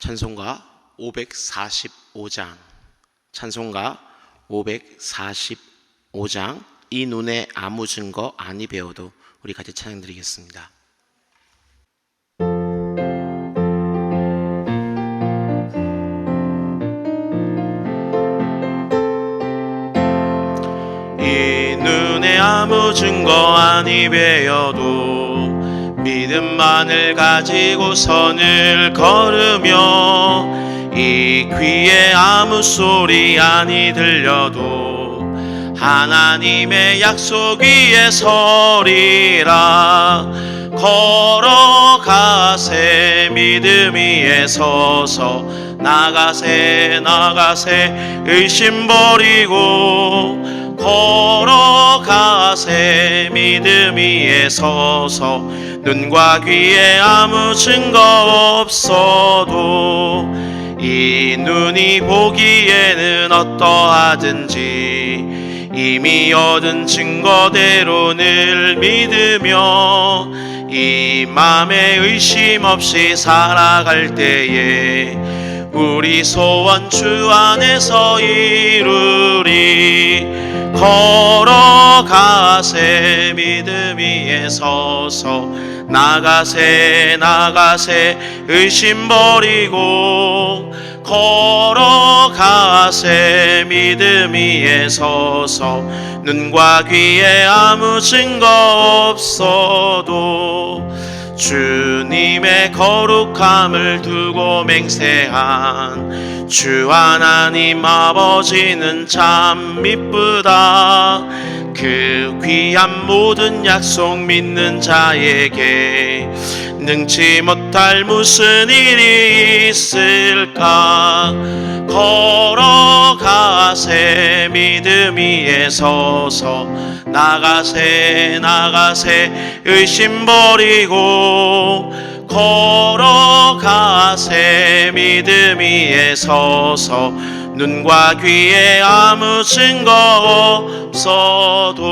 찬송가 545장, 찬송가 545장, 이 눈에 아무 증거 아니 배워도, 우리 같이 찬양 드리겠습니다. 이 눈에 아무 증거 아니 배워도 믿음만을 가지고 선을 걸으며, 이 귀에 아무 소리 아니 들려도 하나님의 약속 위에 서리라. 걸어가세 믿음 위에 서서, 나가세 나가세 의심 버리고, 걸어가세 믿음 위에 서서, 눈과 귀에 아무 증거 없어도 이 눈이 보기에는 어떠하든지 이미 얻은 증거대로 늘 믿으며, 이 맘에 의심 없이 살아갈 때에 우리 소원 주 안에서 이루리. 걸어가세 믿음 위에 서서, 나가세 나가세 의심 버리고, 걸어가세 믿음 위에 서서, 눈과 귀에 아무 증거 없어도 주님의 거룩함을 두고 맹세한 주 하나님 아버지는 참 미쁘다. 그 귀한 모든 약속 믿는 자에게 능치 못할 무슨 일이 있을까. 걸어가세 믿음 위에 서서, 나가세 나가세 의심 버리고, 걸어가세 믿음 위에 서서, 눈과 귀에 아무 증거 없어도.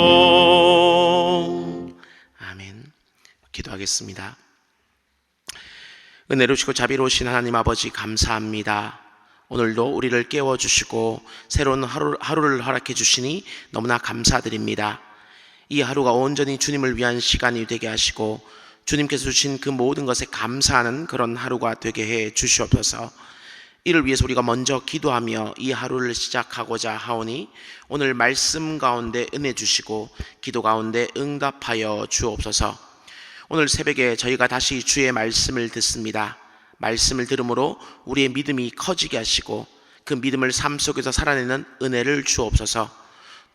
아멘. 기도하겠습니다. 은혜로우시고 자비로우신 하나님 아버지, 감사합니다. 오늘도 우리를 깨워주시고 새로운 하루를 허락해 주시니 너무나 감사드립니다. 이 하루가 온전히 주님을 위한 시간이 되게 하시고, 주님께서 주신 그 모든 것에 감사하는 그런 하루가 되게 해 주시옵소서. 이를 위해서 우리가 먼저 기도하며 이 하루를 시작하고자 하오니, 오늘 말씀 가운데 은혜 주시고 기도 가운데 응답하여 주옵소서. 오늘 새벽에 저희가 다시 주의 말씀을 듣습니다. 말씀을 들음으로 우리의 믿음이 커지게 하시고, 그 믿음을 삶 속에서 살아내는 은혜를 주옵소서.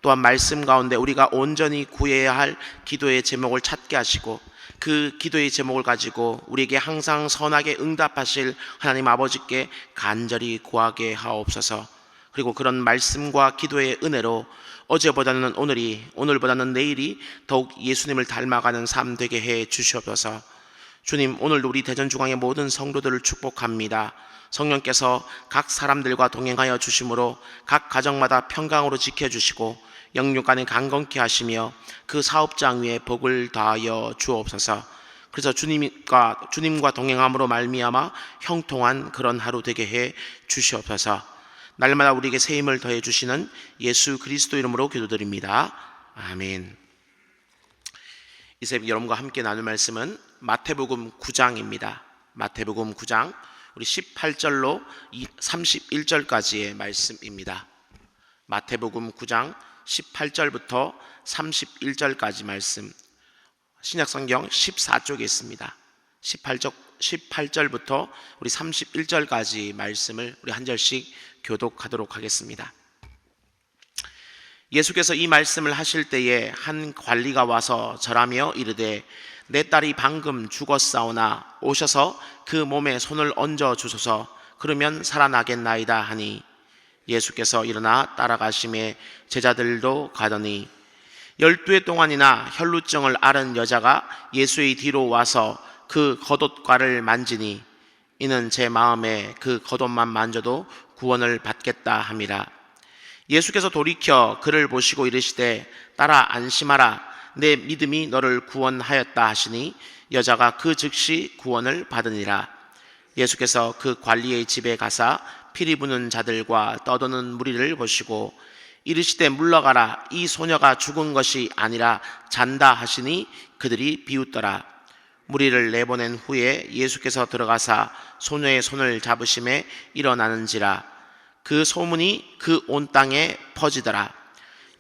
또한 말씀 가운데 우리가 온전히 구해야 할 기도의 제목을 찾게 하시고, 그 기도의 제목을 가지고 우리에게 항상 선하게 응답하실 하나님 아버지께 간절히 구하게 하옵소서. 그리고 그런 말씀과 기도의 은혜로 어제보다는 오늘이, 오늘보다는 내일이 더욱 예수님을 닮아가는 삶 되게 해 주시옵소서. 주님, 오늘도 우리 대전중앙의 모든 성도들을 축복합니다. 성령께서 각 사람들과 동행하여 주심으로 각 가정마다 평강으로 지켜주시고 영육간에 강건케 하시며 그 사업장 위에 복을 다하여 주옵소서. 그래서 주님과 동행함으로 말미암아 형통한 그런 하루 되게 해 주시옵소서. 날마다 우리에게 새 힘을 더해 주시는 예수 그리스도 이름으로 기도드립니다. 아멘. 이 새벽 여러분과 함께 나눌 말씀은 마태복음 9장입니다. 마태복음 9장 우리 18절로 31절까지의 말씀입니다. 마태복음 9장 18절부터 31절까지 말씀, 신약성경 14쪽에 있습니다. 18절부터 우리 31절까지 말씀을 우리 한 절씩 교독하도록 하겠습니다. 예수께서 이 말씀을 하실 때에 한 관리가 와서 절하며 이르되, 내 딸이 방금 죽었사오나 오셔서 그 몸에 손을 얹어 주소서. 그러면 살아나겠나이다 하니, 예수께서 일어나 따라가심에 제자들도 가더니 12해 동안이나 혈루증을 앓은 여자가 예수의 뒤로 와서 그 겉옷과를 만지니, 이는 제 마음에 그 겉옷만 만져도 구원을 받겠다 함이라. 예수께서 돌이켜 그를 보시고 이르시되, 딸아 안심하라, 내 믿음이 너를 구원하였다 하시니, 여자가 그 즉시 구원을 받으니라. 예수께서 그 관리의 집에 가사 피리 부는 자들과 떠도는 무리를 보시고 이르시되 물러가라, 이 소녀가 죽은 것이 아니라 잔다 하시니 그들이 비웃더라. 무리를 내보낸 후에 예수께서 들어가사 소녀의 손을 잡으심에 일어나는지라. 그 소문이 그 온 땅에 퍼지더라.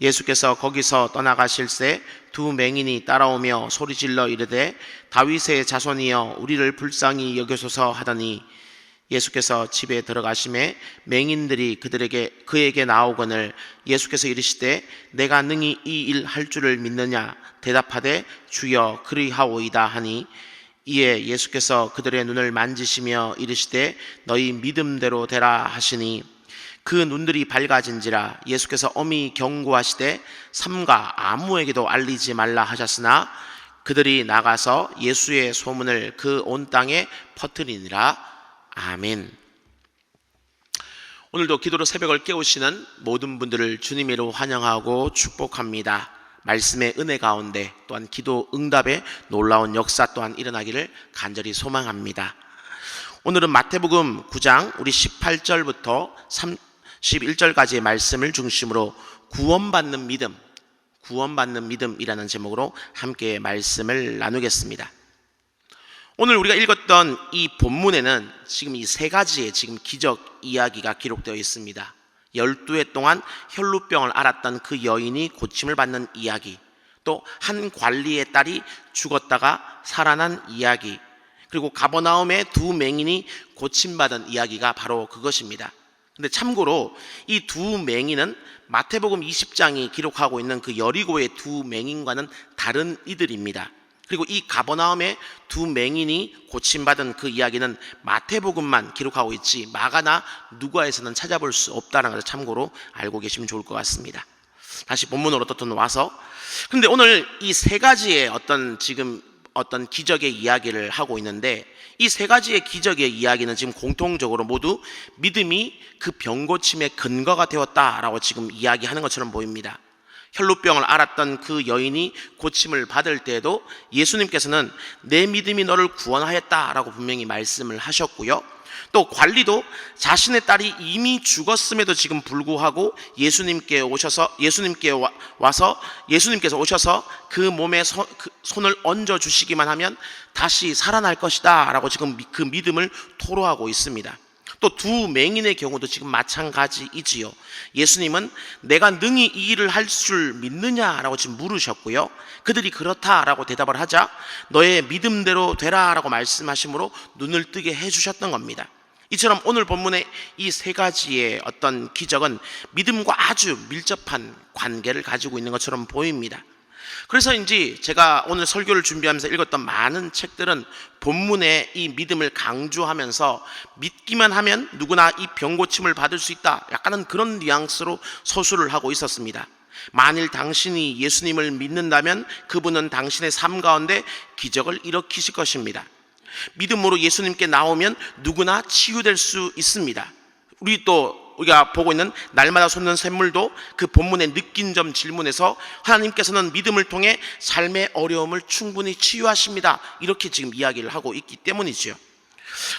예수께서 거기서 떠나가실새 두 맹인이 따라오며 소리질러 이르되 다윗의 자손이여 우리를 불쌍히 여겨소서 하더니 예수께서 집에 들어가심에 맹인들이 그에게 나오거늘 예수께서 이르시되 내가 능히 이 일 할 줄을 믿느냐 대답하되 주여 그리하오이다 하니 이에 예수께서 그들의 눈을 만지시며 이르시되 너희 믿음대로 되라 하시니 그 눈들이 밝아진지라. 예수께서 엄히 경고하시되 삼가 아무에게도 알리지 말라 하셨으나 그들이 나가서 예수의 소문을 그 온 땅에 퍼뜨리니라. 아멘. 오늘도 기도로 새벽을 깨우시는 모든 분들을 주님으로 환영하고 축복합니다. 말씀의 은혜 가운데 또한 기도 응답의 놀라운 역사 또한 일어나기를 간절히 소망합니다. 오늘은 마태복음 9장 우리 18절부터 31절까지의 말씀을 중심으로 구원받는 믿음이라는 제목으로 함께 말씀을 나누겠습니다. 오늘 우리가 읽었던 이 본문에는 지금 이 세 가지의 지금 기적 이야기가 기록되어 있습니다. 12해 동안 혈루병을 앓았던 그 여인이 고침을 받는 이야기, 또 한 관리의 딸이 죽었다가 살아난 이야기, 그리고 가버나움의 두 맹인이 고침받은 이야기가 바로 그것입니다. 근데 참고로 이 두 맹인은 마태복음 20장이 기록하고 있는 그 여리고의 두 맹인과는 다른 이들입니다. 그리고 이 가버나움의 두 맹인이 고침받은 그 이야기는 마태복음만 기록하고 있지 마가나 누가에서는 찾아볼 수 없다는 것을 참고로 알고 계시면 좋을 것 같습니다. 다시 본문으로 또 와서, 근데 오늘 이 세 가지의 어떤 기적의 이야기를 하고 있는데 이 세 가지의 기적의 이야기는 지금 공통적으로 모두 믿음이 그 병고침의 근거가 되었다라고 지금 이야기하는 것처럼 보입니다. 혈루병을 앓았던 그 여인이 고침을 받을 때에도 예수님께서는 내 믿음이 너를 구원하였다라고 분명히 말씀을 하셨고요. 또 관리도 자신의 딸이 이미 죽었음에도 지금 불구하고 예수님께서 오셔서 그 몸에 손을 얹어 주시기만 하면 다시 살아날 것이다 라고 지금 그 믿음을 토로하고 있습니다. 또 두 맹인의 경우도 지금 마찬가지이지요. 예수님은 내가 능히 이 일을 할 줄 믿느냐라고 지금 물으셨고요. 그들이 그렇다라고 대답을 하자 너의 믿음대로 되라라고 말씀하심으로 눈을 뜨게 해주셨던 겁니다. 이처럼 오늘 본문의 이 세 가지의 어떤 기적은 믿음과 아주 밀접한 관계를 가지고 있는 것처럼 보입니다. 그래서인지 제가 오늘 설교를 준비하면서 읽었던 많은 책들은 본문의 이 믿음을 강조하면서 믿기만 하면 누구나 이 병고침을 받을 수 있다, 약간은 그런 뉘앙스로 서술을 하고 있었습니다. 만일 당신이 예수님을 믿는다면 그분은 당신의 삶 가운데 기적을 일으키실 것입니다. 믿음으로 예수님께 나오면 누구나 치유될 수 있습니다. 우리가 보고 있는 날마다 솟는 샘물도 그 본문의 느낀 점 질문에서 하나님께서는 믿음을 통해 삶의 어려움을 충분히 치유하십니다, 이렇게 지금 이야기를 하고 있기 때문이죠.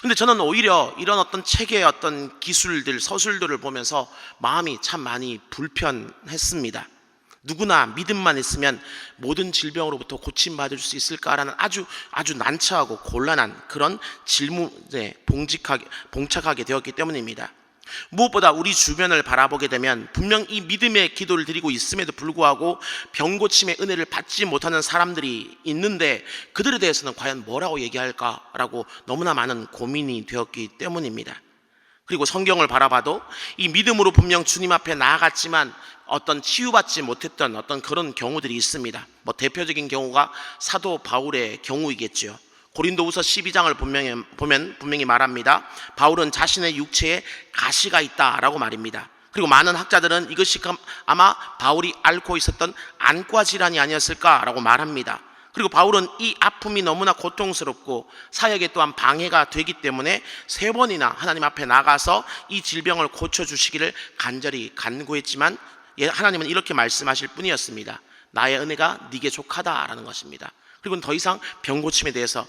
근데 저는 오히려 이런 어떤 책의 어떤 기술들, 서술들을 보면서 마음이 참 많이 불편했습니다. 누구나 믿음만 있으면 모든 질병으로부터 고침받을 수 있을까라는 아주 난처하고 곤란한 그런 질문에 봉착하게 되었기 때문입니다. 무엇보다 우리 주변을 바라보게 되면 분명 이 믿음의 기도를 드리고 있음에도 불구하고 병고침의 은혜를 받지 못하는 사람들이 있는데 그들에 대해서는 과연 뭐라고 얘기할까라고 너무나 많은 고민이 되었기 때문입니다. 그리고 성경을 바라봐도 이 믿음으로 분명 주님 앞에 나아갔지만 어떤 치유받지 못했던 어떤 그런 경우들이 있습니다. 대표적인 경우가 사도 바울의 경우이겠죠. 고린도후서 12장을 보면 분명히 말합니다. 바울은 자신의 육체에 가시가 있다라고 말입니다. 그리고 많은 학자들은 이것이 아마 바울이 앓고 있었던 안과 질환이 아니었을까라고 말합니다. 그리고 바울은 이 아픔이 너무나 고통스럽고 사역에 또한 방해가 되기 때문에 3번이나 하나님 앞에 나가서 이 질병을 고쳐주시기를 간절히 간구했지만 하나님은 이렇게 말씀하실 뿐이었습니다. 나의 은혜가 네게 족하다라는 것입니다. 그리고 더 이상 병고침에 대해서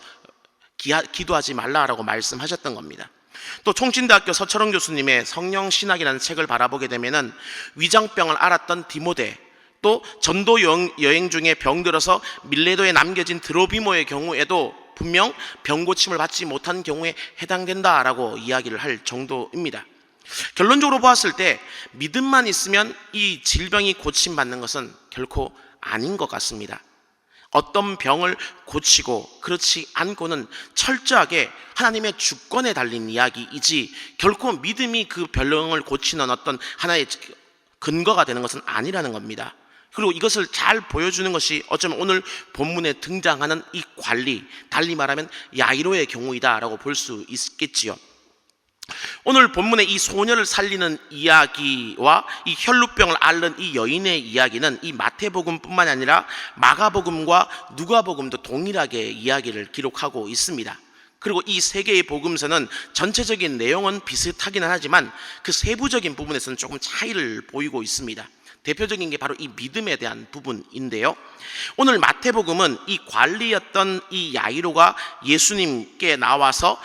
기도하지 말라라고 말씀하셨던 겁니다. 또 총신대학교 서철원 교수님의 성령신학이라는 책을 바라보게 되면은 위장병을 앓았던 디모데, 또 전도 여행 중에 병들어서 밀레도에 남겨진 드로비모의 경우에도 분명 병고침을 받지 못한 경우에 해당된다라고 이야기를 할 정도입니다. 결론적으로 보았을 때 믿음만 있으면 이 질병이 고침받는 것은 결코 아닌 것 같습니다. 어떤 병을 고치고 그렇지 않고는 철저하게 하나님의 주권에 달린 이야기이지 결코 믿음이 그 병을 고치는 어떤 하나의 근거가 되는 것은 아니라는 겁니다. 그리고 이것을 잘 보여주는 것이 어쩌면 오늘 본문에 등장하는 이 관리, 달리 말하면 야이로의 경우이다라고 볼 수 있겠지요. 오늘 본문의 이 소녀를 살리는 이야기와 이 혈루병을 앓는 이 여인의 이야기는 이 마태복음뿐만 아니라 마가복음과 누가복음도 동일하게 이야기를 기록하고 있습니다. 그리고 이 세 개의 복음서는 전체적인 내용은 비슷하기는 하지만 그 세부적인 부분에서는 조금 차이를 보이고 있습니다. 대표적인 게 바로 이 믿음에 대한 부분인데요. 오늘 마태복음은 이 관리였던 이 야이로가 예수님께 나와서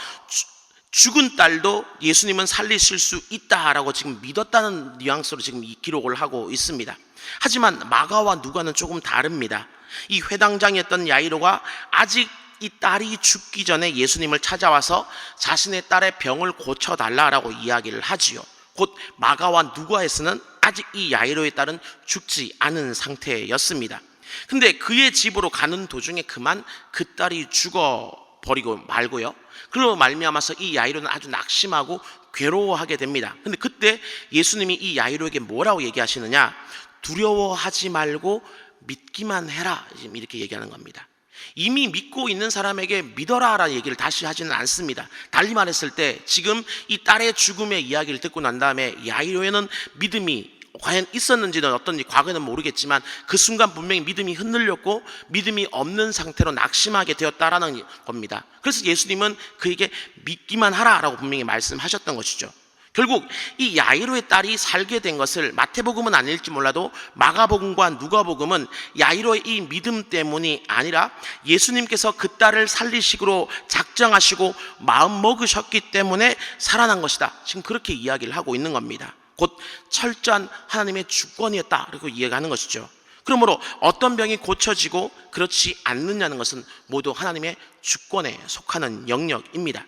죽은 딸도 예수님은 살리실 수 있다라고 지금 믿었다는 뉘앙스로 지금 이 기록을 하고 있습니다. 하지만 마가와 누가는 조금 다릅니다. 이 회당장이었던 야이로가 아직 이 딸이 죽기 전에 예수님을 찾아와서 자신의 딸의 병을 고쳐달라라고 이야기를 하지요. 곧 마가와 누가에서는 아직 이 야이로의 딸은 죽지 않은 상태였습니다. 근데 그의 집으로 가는 도중에 그만 그 딸이 죽어버리고 말고요. 그로 말미암아서 이 야이로는 아주 낙심하고 괴로워하게 됩니다. 근데 그때 예수님이 이 야이로에게 뭐라고 얘기하시느냐? 두려워하지 말고 믿기만 해라, 지금 이렇게 얘기하는 겁니다. 이미 믿고 있는 사람에게 믿어라 라는 얘기를 다시 하지는 않습니다. 달리 말했을 때 지금 이 딸의 죽음의 이야기를 듣고 난 다음에 야이로에는 믿음이 과연 있었는지는 어떤지 과거는 모르겠지만 그 순간 분명히 믿음이 흔들렸고 믿음이 없는 상태로 낙심하게 되었다라는 겁니다. 그래서 예수님은 그에게 믿기만 하라라고 분명히 말씀하셨던 것이죠. 결국 이 야이로의 딸이 살게 된 것을 마태복음은 아닐지 몰라도 마가복음과 누가복음은 야이로의 이 믿음 때문이 아니라 예수님께서 그 딸을 살리시기로 작정하시고 마음 먹으셨기 때문에 살아난 것이다, 지금 그렇게 이야기를 하고 있는 겁니다. 곧 철저한 하나님의 주권이었다, 그리고 이해가는 것이죠. 그러므로 어떤 병이 고쳐지고 그렇지 않느냐는 것은 모두 하나님의 주권에 속하는 영역입니다.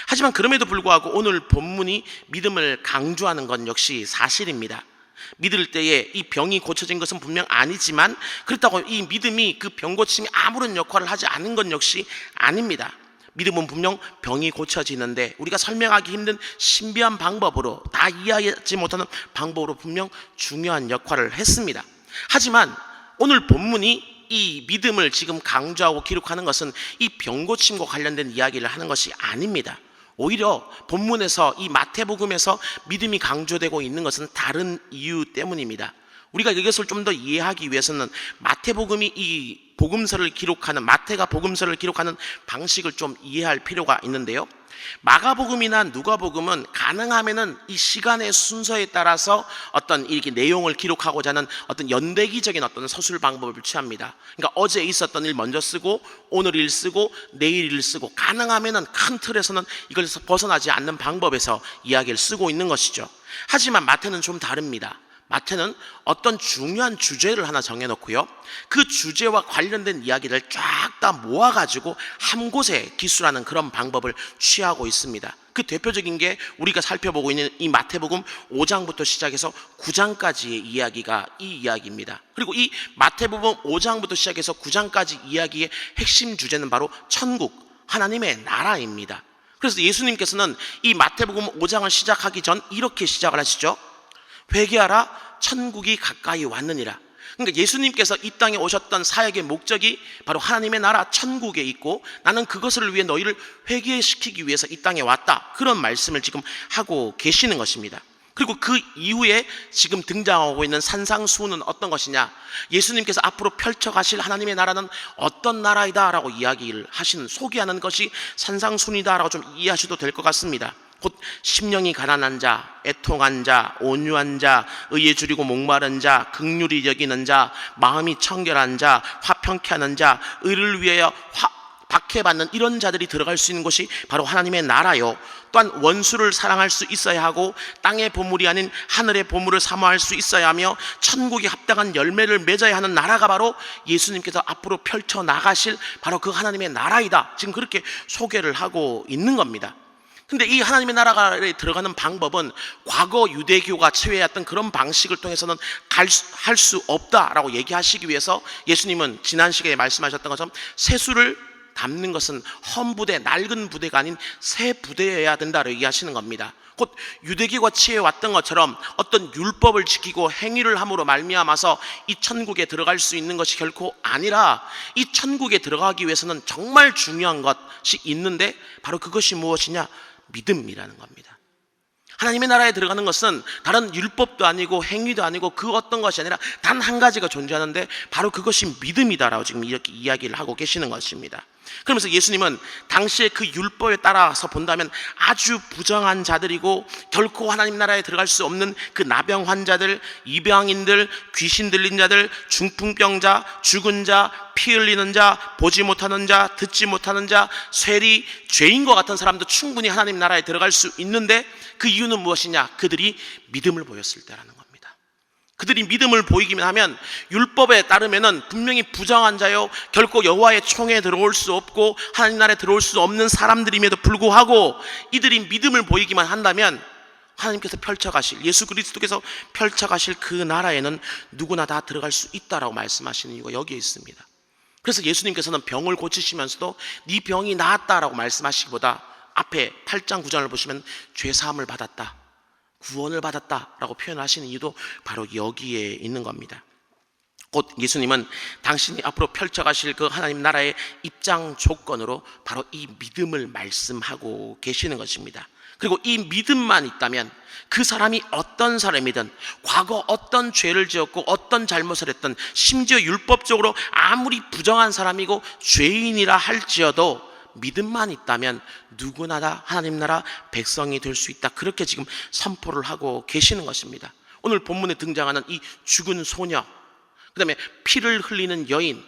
하지만 그럼에도 불구하고 오늘 본문이 믿음을 강조하는 건 역시 사실입니다. 믿을 때에 이 병이 고쳐진 것은 분명 아니지만 그렇다고 이 믿음이 그 병 고침이 아무런 역할을 하지 않은 건 역시 아닙니다. 믿음은 분명 병이 고쳐지는데 우리가 설명하기 힘든 신비한 방법으로, 다 이해하지 못하는 방법으로 분명 중요한 역할을 했습니다. 하지만 오늘 본문이 이 믿음을 지금 강조하고 기록하는 것은 이 병고침과 관련된 이야기를 하는 것이 아닙니다. 오히려 본문에서 이 마태복음에서 믿음이 강조되고 있는 것은 다른 이유 때문입니다. 우리가 이것을 좀 더 이해하기 위해서는 마태복음이 이 복음서를 기록하는, 마태가 복음서를 기록하는 방식을 좀 이해할 필요가 있는데요. 마가복음이나 누가복음은 가능하면은 이 시간의 순서에 따라서 어떤 이렇게 내용을 기록하고자 하는 어떤 연대기적인 어떤 서술 방법을 취합니다. 그러니까 어제 있었던 일 먼저 쓰고 오늘 일 쓰고 내일 일 쓰고, 가능하면은 큰 틀에서는 이걸에서 벗어나지 않는 방법에서 이야기를 쓰고 있는 것이죠. 하지만 마태는 좀 다릅니다. 마태는 어떤 중요한 주제를 하나 정해놓고요, 그 주제와 관련된 이야기를 쫙 다 모아가지고 한 곳에 기술하는 그런 방법을 취하고 있습니다. 그 대표적인 게 우리가 살펴보고 있는 이 마태복음 5장부터 시작해서 9장까지의 이야기가 이 이야기입니다. 그리고 이 마태복음 5장부터 시작해서 9장까지 이야기의 핵심 주제는 바로 천국, 하나님의 나라입니다. 그래서 예수님께서는 이 마태복음 5장을 시작하기 전 이렇게 시작을 하시죠. 회개하라, 천국이 가까이 왔느니라. 그러니까 예수님께서 이 땅에 오셨던 사역의 목적이 바로 하나님의 나라 천국에 있고 나는 그것을 위해 너희를 회개시키기 위해서 이 땅에 왔다, 그런 말씀을 지금 하고 계시는 것입니다. 그리고 그 이후에 지금 등장하고 있는 산상수훈은 어떤 것이냐, 예수님께서 앞으로 펼쳐가실 하나님의 나라는 어떤 나라이다 라고 이야기를 하시는, 소개하는 것이 산상수훈이다 라고 좀 이해하셔도 될 것 같습니다. 곧 심령이 가난한 자, 애통한 자, 온유한 자, 의에 줄이고 목마른 자, 긍휼히 여기는 자, 마음이 청결한 자, 화평케 하는 자, 의를 위하여 박해받는 이런 자들이 들어갈 수 있는 곳이 바로 하나님의 나라요, 또한 원수를 사랑할 수 있어야 하고 땅의 보물이 아닌 하늘의 보물을 사모할 수 있어야 하며 천국에 합당한 열매를 맺어야 하는 나라가 바로 예수님께서 앞으로 펼쳐나가실 바로 그 하나님의 나라이다, 지금 그렇게 소개를 하고 있는 겁니다. 근데 이 하나님의 나라에 들어가는 방법은 과거 유대교가 체외했던 그런 방식을 통해서는 할 수 없다라고 얘기하시기 위해서 예수님은 지난 시간에 말씀하셨던 것처럼 세수를 담는 것은 헌 부대, 낡은 부대가 아닌 새 부대여야 된다고 얘기하시는 겁니다. 곧 유대교가 취해왔던 것처럼 어떤 율법을 지키고 행위를 함으로 말미암아서 이 천국에 들어갈 수 있는 것이 결코 아니라 이 천국에 들어가기 위해서는 정말 중요한 것이 있는데 바로 그것이 무엇이냐? 믿음이라는 겁니다. 하나님의 나라에 들어가는 것은 다른 율법도 아니고 행위도 아니고 그 어떤 것이 아니라 단 한 가지가 존재하는데 바로 그것이 믿음이다라고 지금 이렇게 이야기를 하고 계시는 것입니다. 그러면서 예수님은 당시에 그 율법에 따라서 본다면 아주 부정한 자들이고 결코 하나님 나라에 들어갈 수 없는 그 나병 환자들, 이방인들, 귀신 들린 자들, 중풍병자, 죽은 자, 피 흘리는 자, 보지 못하는 자, 듣지 못하는 자, 쇠리, 죄인과 같은 사람도 충분히 하나님 나라에 들어갈 수 있는데 그 이유는 무엇이냐? 그들이 믿음을 보였을 때라는 겁니다. 그들이 믿음을 보이기만 하면 율법에 따르면은 분명히 부정한 자요, 결코 여호와의 총에 들어올 수 없고 하나님 나라에 들어올 수 없는 사람들임에도 불구하고 이들이 믿음을 보이기만 한다면 하나님께서 펼쳐가실, 예수 그리스도께서 펼쳐가실 그 나라에는 누구나 다 들어갈 수 있다라고 말씀하시는 이유가 여기에 있습니다. 그래서 예수님께서는 병을 고치시면서도 네 병이 나았다라고 말씀하시기보다 앞에 8장 9장을 보시면 죄사함을 받았다, 구원을 받았다라고 표현하시는 이유도 바로 여기에 있는 겁니다. 곧 예수님은 당신이 앞으로 펼쳐가실 그 하나님 나라의 입장 조건으로 바로 이 믿음을 말씀하고 계시는 것입니다. 그리고 이 믿음만 있다면 그 사람이 어떤 사람이든 과거 어떤 죄를 지었고 어떤 잘못을 했든 심지어 율법적으로 아무리 부정한 사람이고 죄인이라 할지어도 믿음만 있다면 누구나 다 하나님 나라 백성이 될 수 있다, 그렇게 지금 선포를 하고 계시는 것입니다. 오늘 본문에 등장하는 이 죽은 소녀, 그 다음에 피를 흘리는 여인,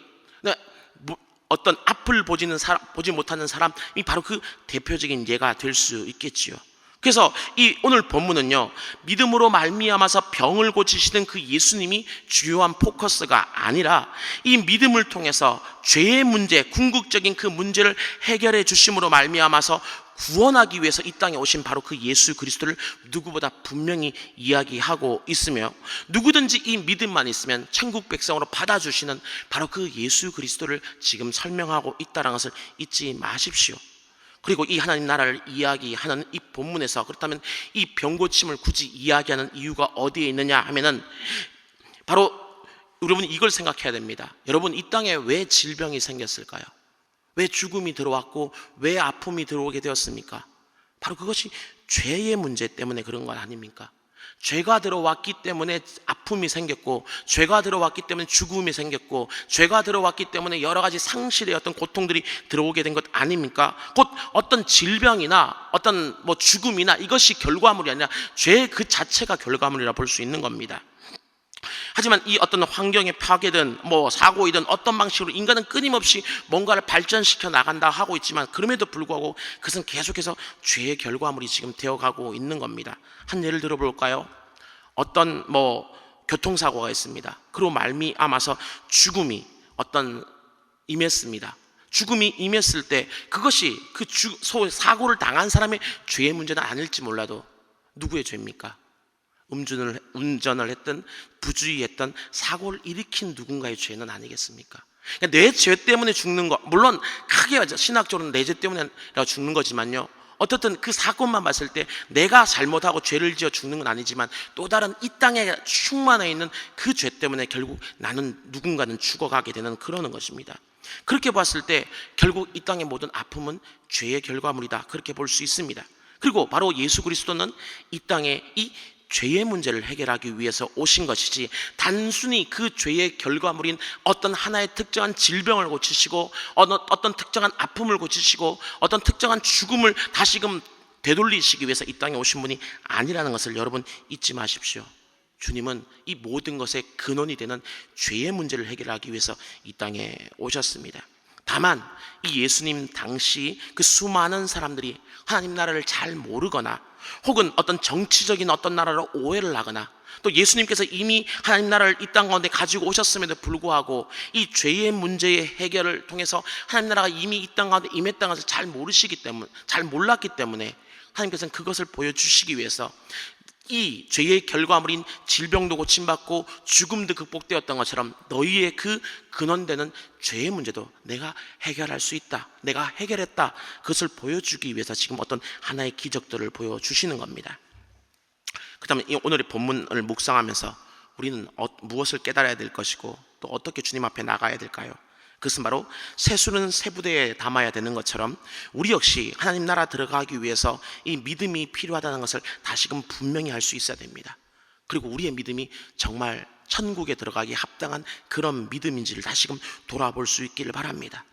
어떤 앞을 보지 못하는 사람이 바로 그 대표적인 예가 될 수 있겠지요. 그래서 이 오늘 본문은요, 믿음으로 말미암아서 병을 고치시는 그 예수님이 주요한 포커스가 아니라 이 믿음을 통해서 죄의 문제, 궁극적인 그 문제를 해결해 주심으로 말미암아서 구원하기 위해서 이 땅에 오신 바로 그 예수 그리스도를 누구보다 분명히 이야기하고 있으며, 누구든지 이 믿음만 있으면 천국 백성으로 받아주시는 바로 그 예수 그리스도를 지금 설명하고 있다는 것을 잊지 마십시오. 그리고 이 하나님 나라를 이야기하는 이 본문에서 그렇다면 이 병고침을 굳이 이야기하는 이유가 어디에 있느냐 하면은 바로 여러분 이걸 생각해야 됩니다. 여러분, 이 땅에 왜 질병이 생겼을까요? 왜 죽음이 들어왔고 왜 아픔이 들어오게 되었습니까? 바로 그것이 죄의 문제 때문에 그런 것 아닙니까? 죄가 들어왔기 때문에 아픔이 생겼고, 죄가 들어왔기 때문에 죽음이 생겼고, 죄가 들어왔기 때문에 여러 가지 상실의 어떤 고통들이 들어오게 된 것 아닙니까? 곧 어떤 질병이나 어떤 죽음이나 이것이 결과물이 아니라 죄 그 자체가 결과물이라 볼 수 있는 겁니다. 하지만 이 어떤 환경의 파괴든 사고이든 어떤 방식으로 인간은 끊임없이 뭔가를 발전시켜 나간다 하고 있지만, 그럼에도 불구하고 그것은 계속해서 죄의 결과물이 지금 되어가고 있는 겁니다. 한 예를 들어볼까요? 어떤 교통사고가 있습니다. 그로 말미암아서 죽음이 임했습니다. 죽음이 임했을 때 그것이 그 사고를 당한 사람의 죄의 문제는 아닐지 몰라도 누구의 죄입니까? 운전을 했던, 부주의했던, 사고를 일으킨 누군가의 죄는 아니겠습니까? 그러니까 내 죄 때문에 죽는 거, 물론 크게 신학적으로는 내 죄 때문에 죽는 거지만요, 어떻든 그 사건만 봤을 때 내가 잘못하고 죄를 지어 죽는 건 아니지만 또 다른 이 땅에 충만해 있는 그 죄 때문에 결국 누군가는 죽어가게 되는 그러는 것입니다. 그렇게 봤을 때 결국 이 땅의 모든 아픔은 죄의 결과물이다, 그렇게 볼 수 있습니다. 그리고 바로 예수 그리스도는 이 땅에 이 죄의 문제를 해결하기 위해서 오신 것이지, 단순히 그 죄의 결과물인 어떤 하나의 특정한 질병을 고치시고 어떤 특정한 아픔을 고치시고 어떤 특정한 죽음을 다시금 되돌리시기 위해서 이 땅에 오신 분이 아니라는 것을 여러분 잊지 마십시오. 주님은 이 모든 것의 근원이 되는 죄의 문제를 해결하기 위해서 이 땅에 오셨습니다. 다만 이 예수님 당시 그 수많은 사람들이 하나님 나라를 잘 모르거나 혹은 어떤 정치적인 어떤 나라로 오해를 하거나 또 예수님께서 이미 하나님 나라를 이 땅 가운데 가지고 오셨음에도 불구하고 이 죄의 문제의 해결을 통해서 하나님 나라가 이미 이 땅 가운데 임했다는 것을 잘 몰랐기 때문에 하나님께서는 그것을 보여주시기 위해서 이 죄의 결과물인 질병도 고침받고 죽음도 극복되었던 것처럼 너희의 그 근원되는 죄의 문제도 내가 해결할 수 있다, 내가 해결했다, 그것을 보여주기 위해서 지금 어떤 하나의 기적들을 보여주시는 겁니다. 그 다음에 오늘의 본문을 묵상하면서 우리는 무엇을 깨달아야 될 것이고 또 어떻게 주님 앞에 나가야 될까요? 그것은 바로 세수는 세 부대에 담아야 되는 것처럼 우리 역시 하나님 나라 들어가기 위해서 이 믿음이 필요하다는 것을 다시금 분명히 할 수 있어야 됩니다. 그리고 우리의 믿음이 정말 천국에 들어가기 합당한 그런 믿음인지를 다시금 돌아볼 수 있기를 바랍니다.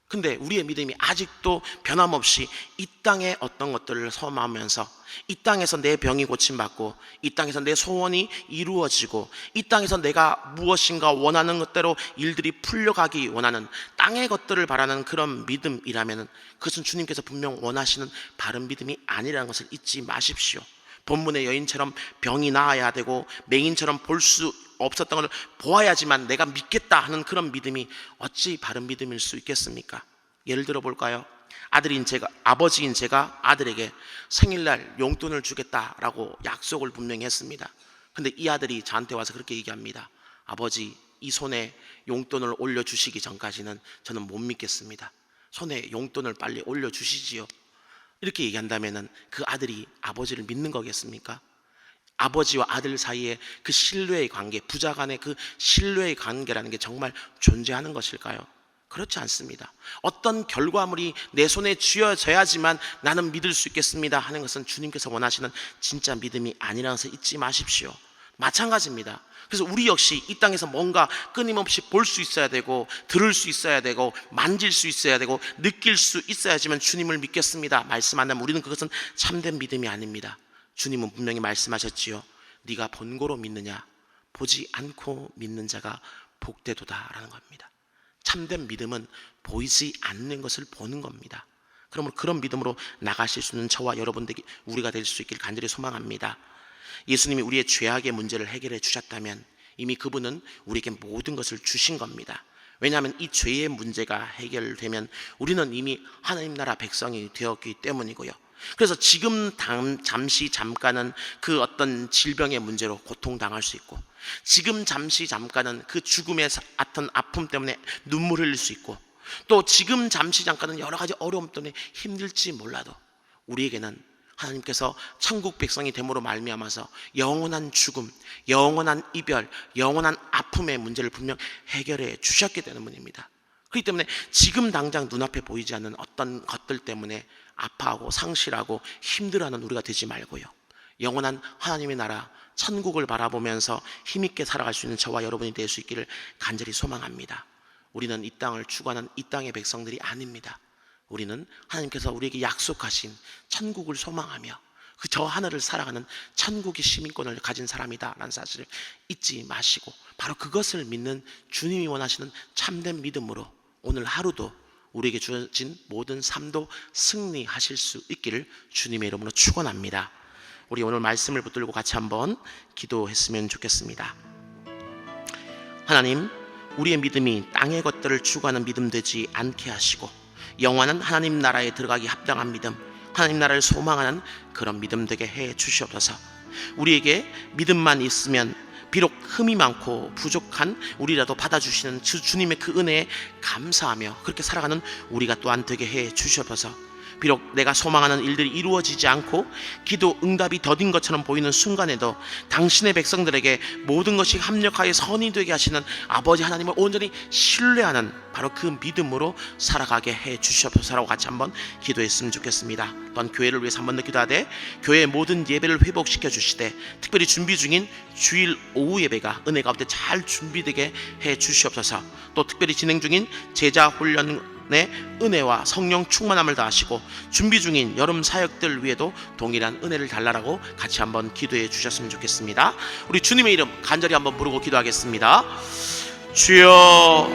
근데 우리의 믿음이 아직도 변함없이 이 땅의 어떤 것들을 소망하면서 이 땅에서 내 병이 고침받고 이 땅에서 내 소원이 이루어지고 이 땅에서 내가 무엇인가 원하는 것대로 일들이 풀려가기 원하는 땅의 것들을 바라는 그런 믿음이라면 그것은 주님께서 분명 원하시는 바른 믿음이 아니라는 것을 잊지 마십시오. 본문의 여인처럼 병이 나아야 되고 맹인처럼 볼 수 없었던 것을 보아야지만 내가 믿겠다 하는 그런 믿음이 어찌 바른 믿음일 수 있겠습니까? 예를 들어 볼까요? 아버지인 제가 아들에게 생일날 용돈을 주겠다라고 약속을 분명히 했습니다. 근데 이 아들이 저한테 와서 그렇게 얘기합니다. 아버지, 이 손에 용돈을 올려주시기 전까지는 저는 못 믿겠습니다. 손에 용돈을 빨리 올려주시지요. 이렇게 얘기한다면 그 아들이 아버지를 믿는 거겠습니까? 아버지와 아들 사이에 그 신뢰의 관계, 부자 간의 그 신뢰의 관계라는 게 정말 존재하는 것일까요? 그렇지 않습니다. 어떤 결과물이 내 손에 쥐어져야지만 나는 믿을 수 있겠습니다 하는 것은 주님께서 원하시는 진짜 믿음이 아니라는 것을 잊지 마십시오. 마찬가지입니다. 그래서 우리 역시 이 땅에서 뭔가 끊임없이 볼 수 있어야 되고 들을 수 있어야 되고 만질 수 있어야 되고 느낄 수 있어야지만 주님을 믿겠습니다 말씀 안 하면 우리는 그것은 참된 믿음이 아닙니다. 주님은 분명히 말씀하셨지요. 네가 본고로 믿느냐? 보지 않고 믿는 자가 복되도다 라는 겁니다. 참된 믿음은 보이지 않는 것을 보는 겁니다. 그러므로 그런 믿음으로 나가실 수 있는 저와 여러분들이 우리가 될 수 있길 간절히 소망합니다. 예수님이 우리의 죄악의 문제를 해결해 주셨다면 이미 그분은 우리에게 모든 것을 주신 겁니다. 왜냐하면 이 죄의 문제가 해결되면 우리는 이미 하나님 나라 백성이 되었기 때문이고요. 그래서 지금 잠깐은 그 어떤 질병의 문제로 고통당할 수 있고 지금 잠깐은 그 죽음의 어떤 아픔 때문에 눈물 흘릴 수 있고 또 지금 잠깐은 여러 가지 어려움 때문에 힘들지 몰라도 우리에게는 하나님께서 천국 백성이 됨으로 말미암아서 영원한 죽음, 영원한 이별, 영원한 아픔의 문제를 분명 해결해 주셨기 때문입니다. 그렇기 때문에 지금 당장 눈앞에 보이지 않는 어떤 것들 때문에 아파하고 상실하고 힘들어하는 우리가 되지 말고요, 영원한 하나님의 나라 천국을 바라보면서 힘있게 살아갈 수 있는 저와 여러분이 될 수 있기를 간절히 소망합니다. 우리는 이 땅을 추구하는 이 땅의 백성들이 아닙니다. 우리는 하나님께서 우리에게 약속하신 천국을 소망하며 그 저 하늘을 살아가는 천국의 시민권을 가진 사람이다라는 사실을 잊지 마시고 바로 그것을 믿는 주님이 원하시는 참된 믿음으로 오늘 하루도 우리에게 주어진 모든 삶도 승리하실 수 있기를 주님의 이름으로 축원합니다. 우리 오늘 말씀을 붙들고 같이 한번 기도했으면 좋겠습니다. 하나님, 우리의 믿음이 땅의 것들을 추구하는 믿음 되지 않게 하시고 영원한 하나님 나라에 들어가기 합당한 믿음, 하나님 나라를 소망하는 그런 믿음 되게 해 주시옵소서. 우리에게 믿음만 있으면 비록 흠이 많고 부족한 우리라도 받아주시는 주님의 그 은혜에 감사하며 그렇게 살아가는 우리가 또한 되게 해 주시옵소서. 비록 내가 소망하는 일들이 이루어지지 않고 기도 응답이 더딘 것처럼 보이는 순간에도 당신의 백성들에게 모든 것이 합력하여 선이 되게 하시는 아버지 하나님을 온전히 신뢰하는 바로 그 믿음으로 살아가게 해 주시옵소서라고 같이 한번 기도했으면 좋겠습니다. 또한 교회를 위해서 한번 더 기도하되 교회의 모든 예배를 회복시켜 주시되 특별히 준비 중인 주일 오후 예배가 은혜 가운데 잘 준비되게 해 주시옵소서. 또 특별히 진행 중인 제자 훈련의 은혜와 성령 충만함을 다하시고 준비 중인 여름 사역들 위에도 동일한 은혜를 달라라고 같이 한번 기도해 주셨으면 좋겠습니다. 우리 주님의 이름 간절히 한번 부르고 기도하겠습니다. 주여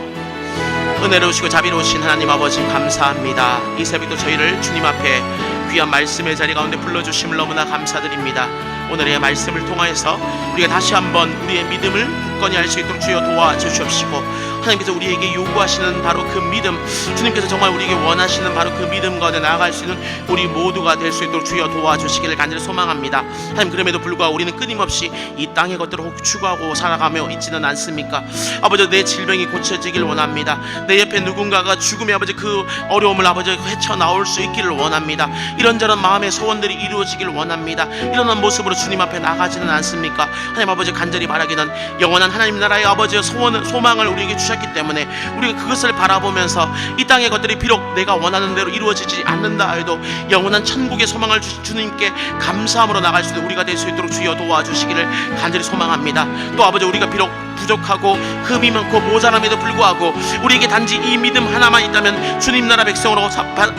은혜로우시고 자비로우신 하나님 아버지 감사합니다. 이 새벽도 저희를 주님 앞에 귀한 말씀의 자리 가운데 불러주심을 너무나 감사드립니다. 오늘의 말씀을 통하여서 우리가 다시 한번 우리의 믿음을 굳건히 할 수 있도록 주여 도와주시옵시고, 하나님께서 우리에게 요구하시는 바로 그 믿음, 주님께서 정말 우리에게 원하시는 바로 그 믿음 가운데 나아갈 수 있는 우리 모두가 될 수 있도록 주여 도와주시기를 간절히 소망합니다. 하나님, 그럼에도 불구하고 우리는 끊임없이 이 땅의 것들을 혹 추구하고 살아가며 있지는 않습니까? 아버지, 내 질병이 고쳐지길 원합니다. 내 옆에 누군가가 죽음의 아버지 그 어려움을 아버지 헤쳐나올 수 있기를 원합니다. 이런저런 마음의 소원들이 이루어지길 원합니다. 이런 모습으로 주님 앞에 나가지는 않습니까? 하나님 아버지, 간절히 바라기는 영원한 하나님 나라의 아버지의 소망을 우리에게 주셨기 때문에 우리가 그것을 바라보면서 이 땅의 것들이 비록 내가 원하는 대로 이루어지지 않는다 해도 영원한 천국의 소망을 주님께 감사함으로 나갈 수 있는 우리가 될 수 있도록 주여 도와주시기를 간절히 소망합니다. 또 아버지, 우리가 비록 부족하고 흠이 많고 모자람에도 불구하고 우리에게 단지 이 믿음 하나만 있다면 주님 나라 백성으로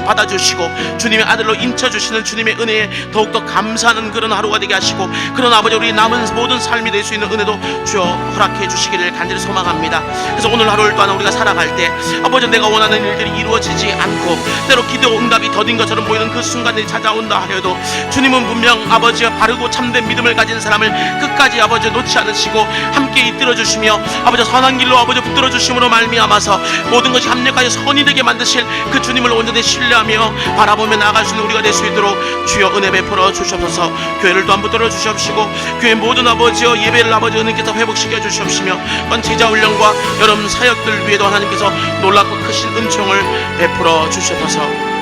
받아주시고 주님의 아들로 인쳐주시는 주님의 은혜에 더욱더 감사하는 그런 하루가 되게 하시고, 그런 아버지 우리 남은 모든 삶이 될 수 있는 은혜도 주여 허락해 주시기를 간절히 소망합니다. 그래서 오늘 하루를 또한 우리가 살아갈 때 아버지, 내가 원하는 일들이 이루어지지 않고 때로 기도 응답이 더딘 것처럼 보이는 그 순간이 찾아온다 하여도 주님은 분명 아버지와 바르고 참된 믿음을 가진 사람을 끝까지 아버지 놓지 않으시고 함께 이끌어 주시며 아버지 선한 길로 아버지 붙들어 주심으로 말미암아서 모든 것이 합력하여 선이 되게 만드실 그 주님을 온전히 신뢰하며 바라보며 나아갈 수 있는 우리가 될 수 있도록 주여 은혜 베풀어 주시옵소서. 교회를 또한 붙들어 주시옵시고 교회 모든 아버지여 예배를 아버지 은혜께서 회복시켜 주시옵시며 건 제자 훈련과 여러분 사역들 위에도 하나님께서 놀랍고 크신 은총을 베풀어 주시옵소서.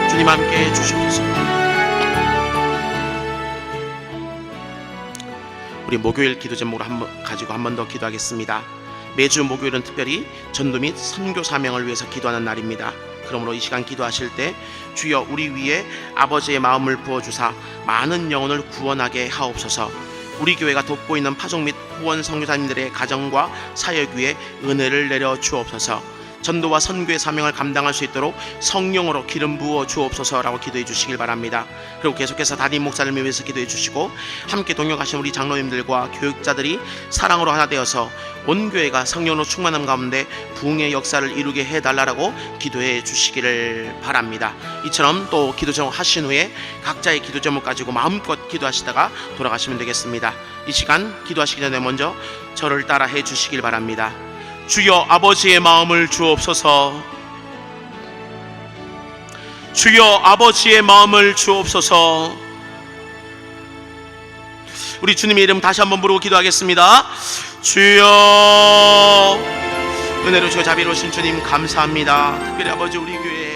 주님 함께 해 주시옵소서. 우리 목요일 기도 제목을 가지고 한 번 더 기도하겠습니다. 매주 목요일은 특별히 전도 및 선교 사명을 위해서 기도하는 날입니다. 그러므로 이 시간 기도하실 때 주여 우리 위에 아버지의 마음을 부어주사 많은 영혼을 구원하게 하옵소서. 우리 교회가 돕고 있는 파송 및 후원 선교사님들의 가정과 사역 위에 은혜를 내려 주옵소서. 전도와 선교의 사명을 감당할 수 있도록 성령으로 기름 부어 주옵소서라고 기도해 주시길 바랍니다. 그리고 계속해서 담임 목사님을 위해서 기도해 주시고 함께 동역하신 우리 장로님들과 교육자들이 사랑으로 하나 되어서 온 교회가 성령으로 충만함 가운데 부흥의 역사를 이루게 해달라고 기도해 주시기를 바랍니다. 이처럼 또 기도 제목 하신 후에 각자의 기도 제목 가지고 마음껏 기도하시다가 돌아가시면 되겠습니다. 이 시간 기도하시기 전에 먼저 저를 따라 해 주시길 바랍니다. 주여 아버지의 마음을 주옵소서. 주여 아버지의 마음을 주옵소서. 우리 주님의 이름 다시 한번 부르고 기도하겠습니다. 주여. 은혜로우시고 자비로우신 주님 감사합니다. 특별히 아버지 우리 교회